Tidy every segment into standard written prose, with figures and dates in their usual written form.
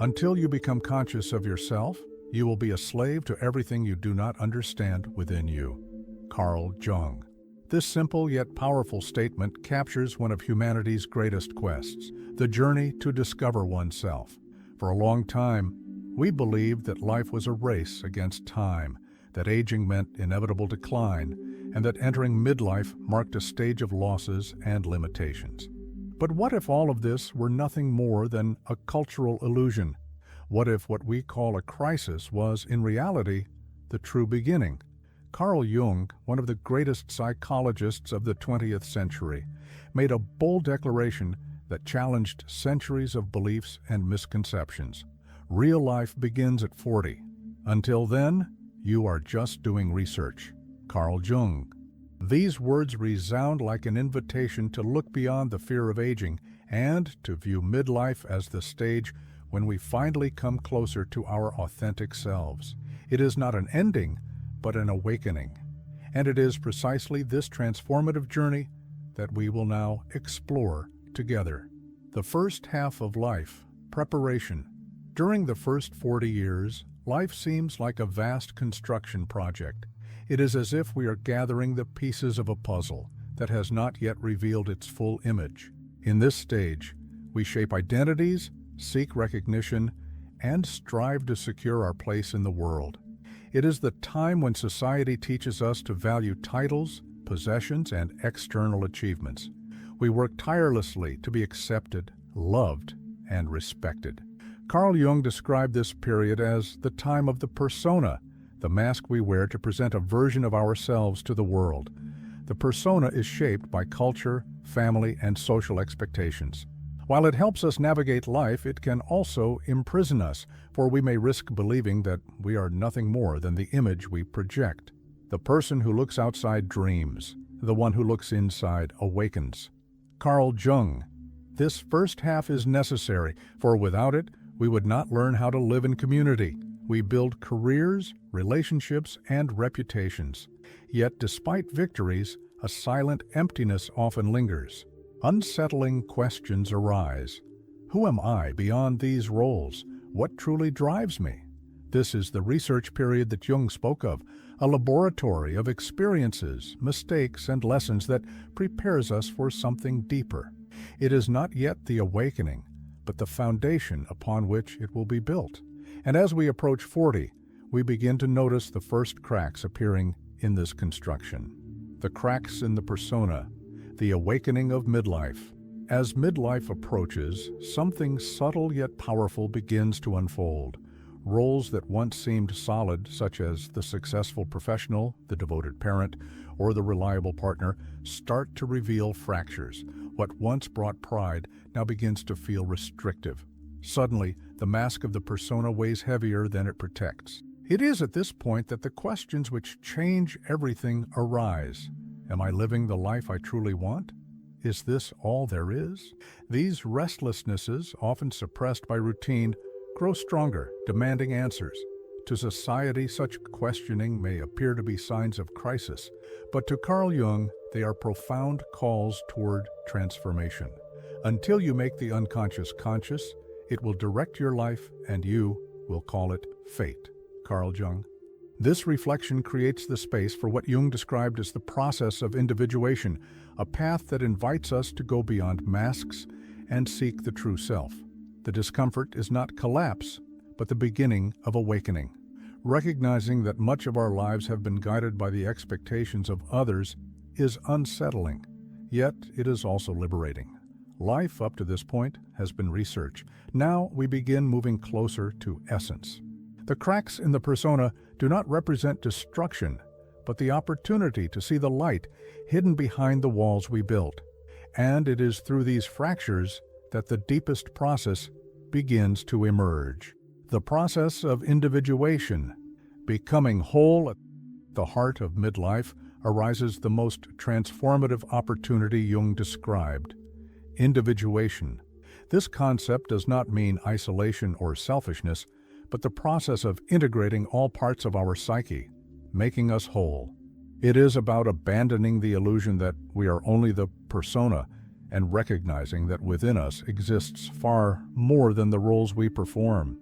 Until you become conscious of yourself, you will be a slave to everything you do not understand within you. Carl Jung. This simple yet powerful statement captures one of humanity's greatest quests, the journey to discover oneself. For a long time, we believed that life was a race against time, that aging meant inevitable decline, and that entering midlife marked a stage of losses and limitations. But what if all of this were nothing more than a cultural illusion? What if what we call a crisis was, in reality, the true beginning? Carl Jung, one of the greatest psychologists of the 20th century, made a bold declaration that challenged centuries of beliefs and misconceptions. Real life begins at 40. Until then, you are just doing research. Carl Jung. These words resound like an invitation to look beyond the fear of aging and to view midlife as the stage when we finally come closer to our authentic selves. It is not an ending, but an awakening. And it is precisely this transformative journey that we will now explore together. The first half of life, preparation. During the first 40 years, life seems like a vast construction project. It is as if we are gathering the pieces of a puzzle that has not yet revealed its full image. In this stage, we shape identities, seek recognition, and strive to secure our place in the world. It is the time when society teaches us to value titles, possessions, and external achievements. We work tirelessly to be accepted, loved, and respected. Carl Jung described this period as the time of the persona, the mask we wear to present a version of ourselves to the world. The persona is shaped by culture, family, and social expectations. While it helps us navigate life, it can also imprison us, for we may risk believing that we are nothing more than the image we project. The person who looks outside dreams. The one who looks inside awakens. Carl Jung. This first half is necessary, for without it, we would not learn how to live in community. We build careers, relationships, and reputations. Yet, despite victories, a silent emptiness often lingers. Unsettling questions arise. Who am I beyond these roles? What truly drives me? This is the research period that Jung spoke of, a laboratory of experiences, mistakes, and lessons that prepares us for something deeper. It is not yet the awakening, but the foundation upon which it will be built. And as we approach 40, we begin to notice the first cracks appearing in this construction. The cracks in the persona, the awakening of midlife. As midlife approaches, something subtle yet powerful begins to unfold. Roles that once seemed solid, such as the successful professional, the devoted parent, or the reliable partner, start to reveal fractures. What once brought pride now begins to feel restrictive. Suddenly, the mask of the persona weighs heavier than it protects. It is at this point that the questions which change everything arise. Am I living the life I truly want? Is this all there is? These restlessnesses, often suppressed by routine, grow stronger, demanding answers. To society, such questioning may appear to be signs of crisis, but to Carl Jung, they are profound calls toward transformation. Until you make the unconscious conscious, it will direct your life, and you will call it fate. Carl Jung. This reflection creates the space for what Jung described as the process of individuation, a path that invites us to go beyond masks and seek the true self. The discomfort is not collapse, but the beginning of awakening. Recognizing that much of our lives have been guided by the expectations of others is unsettling, yet it is also liberating. Life up to this point has been research. Now we begin moving closer to essence. The cracks in the persona do not represent destruction, but the opportunity to see the light hidden behind the walls we built. And it is through these fractures that the deepest process begins to emerge. The process of individuation, becoming whole at the heart of midlife, arises the most transformative opportunity Jung described. Individuation. This concept does not mean isolation or selfishness, but the process of integrating all parts of our psyche, making us whole. It is about abandoning the illusion that we are only the persona and recognizing that within us exists far more than the roles we perform.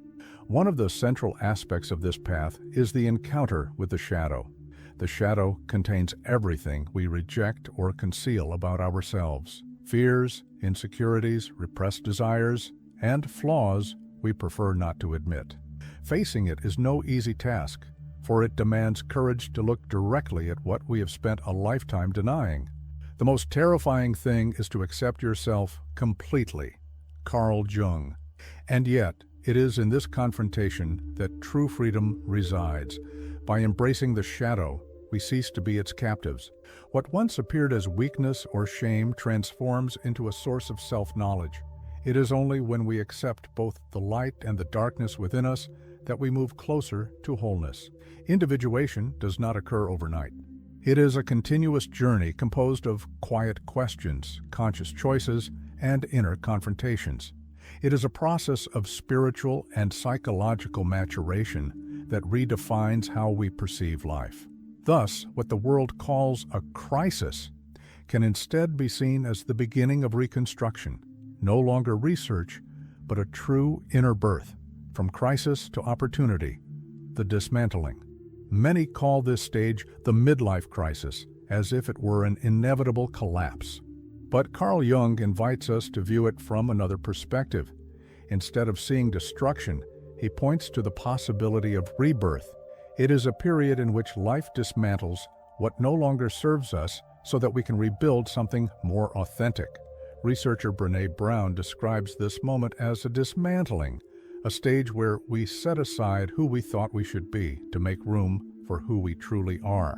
One of the central aspects of this path is the encounter with the shadow. The shadow contains everything we reject or conceal about ourselves: fears, insecurities, repressed desires, and flaws we prefer not to admit. Facing it is no easy task, for it demands courage to look directly at what we have spent a lifetime denying. The most terrifying thing is to accept yourself completely. Carl Jung. And yet, it is in this confrontation that true freedom resides. By embracing the shadow, we cease to be its captives. What once appeared as weakness or shame transforms into a source of self-knowledge. It is only when we accept both the light and the darkness within us that we move closer to wholeness. Individuation does not occur overnight. It is a continuous journey composed of quiet questions, conscious choices, and inner confrontations. It is a process of spiritual and psychological maturation that redefines how we perceive life. Thus, what the world calls a crisis can instead be seen as the beginning of reconstruction, no longer research, but a true inner birth, from crisis to opportunity, the dismantling. Many call this stage the midlife crisis, as if it were an inevitable collapse. But Carl Jung invites us to view it from another perspective. Instead of seeing destruction, he points to the possibility of rebirth. It is a period in which life dismantles what no longer serves us so that we can rebuild something more authentic. Researcher Brené Brown describes this moment as a dismantling, a stage where we set aside who we thought we should be to make room for who we truly are.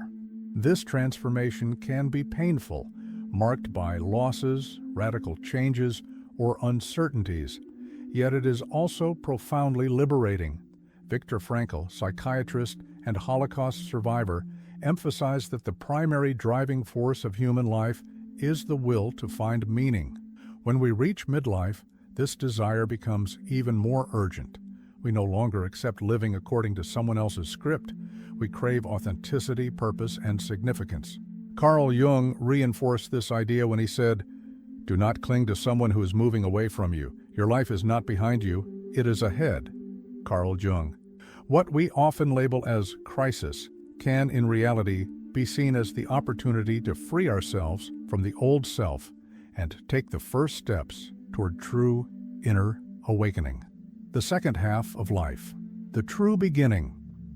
This transformation can be painful, marked by losses, radical changes, or uncertainties, yet it is also profoundly liberating. Viktor Frankl, psychiatrist and Holocaust survivor, emphasized that the primary driving force of human life is the will to find meaning. When we reach midlife, this desire becomes even more urgent. We no longer accept living according to someone else's script. We crave authenticity, purpose, and significance. Carl Jung reinforced this idea when he said, "Do not cling to someone who is moving away from you. Your life is not behind you, it is ahead." Carl Jung. What we often label as crisis can, in reality, be seen as the opportunity to free ourselves from the old self and take the first steps toward true inner awakening. The second half of life, the true beginning.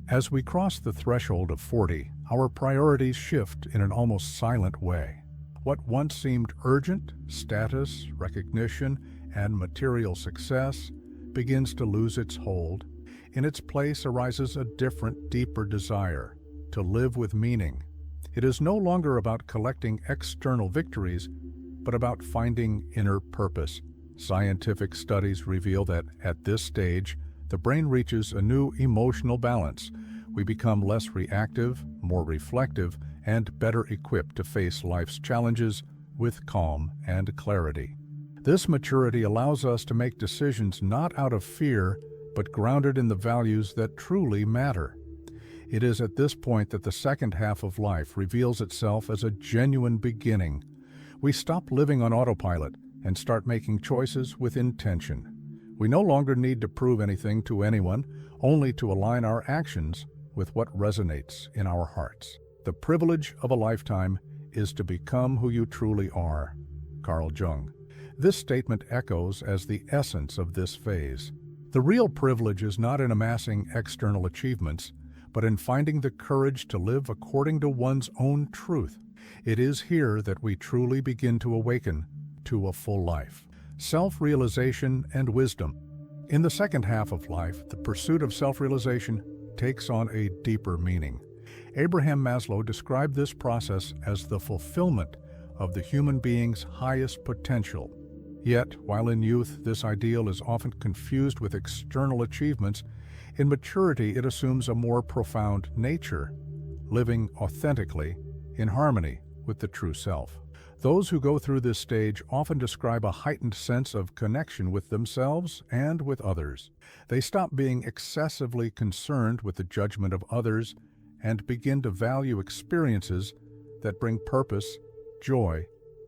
As we cross the threshold of 40, our priorities shift in an almost silent way. What once seemed urgent, status, recognition, and material success, begins to lose its hold. In its place arises a different, deeper desire to live with meaning. It is no longer about collecting external victories, but about finding inner purpose. Scientific studies reveal that at this stage, the brain reaches a new emotional balance. We become less reactive, more reflective, and better equipped to face life's challenges with calm and clarity. This maturity allows us to make decisions not out of fear, but grounded in the values that truly matter. It is at this point that the second half of life reveals itself as a genuine beginning. We stop living on autopilot and start making choices with intention. We no longer need to prove anything to anyone, only to align our actions with what resonates in our hearts. The privilege of a lifetime is to become who you truly are. Carl Jung. This statement echoes as the essence of this phase. The real privilege is not in amassing external achievements, but in finding the courage to live according to one's own truth. It is here that we truly begin to awaken to a full life. Self-realization and wisdom. In the second half of life, the pursuit of self-realization takes on a deeper meaning. Abraham Maslow described this process as the fulfillment of the human being's highest potential. Yet, while in youth this ideal is often confused with external achievements, in maturity it assumes a more profound nature, living authentically in harmony with the true self. Those who go through this stage often describe a heightened sense of connection with themselves and with others. They stop being excessively concerned with the judgment of others and begin to value experiences that bring purpose, joy,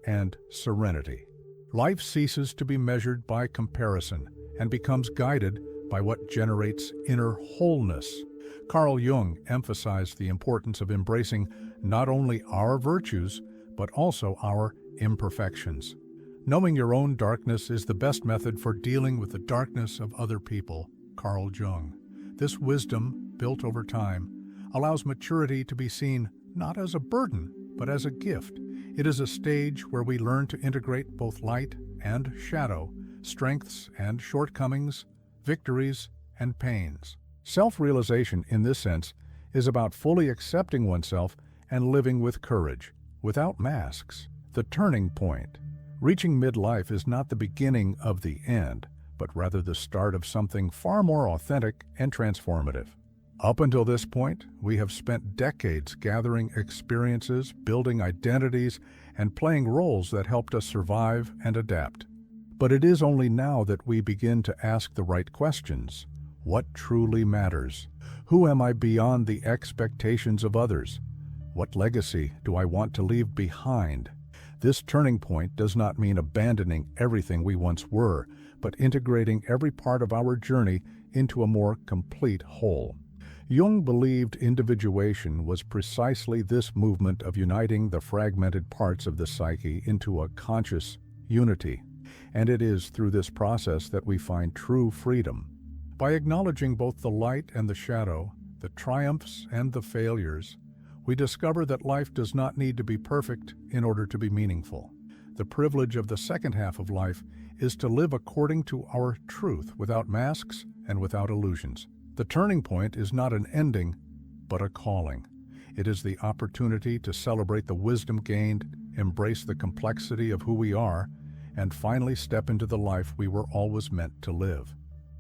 and serenity. Life ceases to be measured by comparison and becomes guided by what generates inner wholeness. Carl Jung emphasized the importance of embracing not only our virtues, but also our imperfections. Knowing your own darkness is the best method for dealing with the darkness of other people, Carl Jung. This wisdom, built over time, allows maturity to be seen not as a burden, but as a gift. It is a stage where we learn to integrate both light and shadow, strengths and shortcomings, victories and pains. Self-realization, in this sense, is about fully accepting oneself and living with courage, without masks. The turning point. Reaching midlife is not the beginning of the end, but rather the start of something far more authentic and transformative. Up until this point, we have spent decades gathering experiences, building identities, and playing roles that helped us survive and adapt. But it is only now that we begin to ask the right questions. What truly matters? Who am I beyond the expectations of others? What legacy do I want to leave behind? This turning point does not mean abandoning everything we once were, but integrating every part of our journey into a more complete whole. Jung believed individuation was precisely this movement of uniting the fragmented parts of the psyche into a conscious unity, and it is through this process that we find true freedom. By acknowledging both the light and the shadow, the triumphs and the failures, we discover that life does not need to be perfect in order to be meaningful. The privilege of the second half of life is to live according to our truth, without masks and without illusions. The turning point is not an ending, but a calling. It is the opportunity to celebrate the wisdom gained, embrace the complexity of who we are, and finally step into the life we were always meant to live.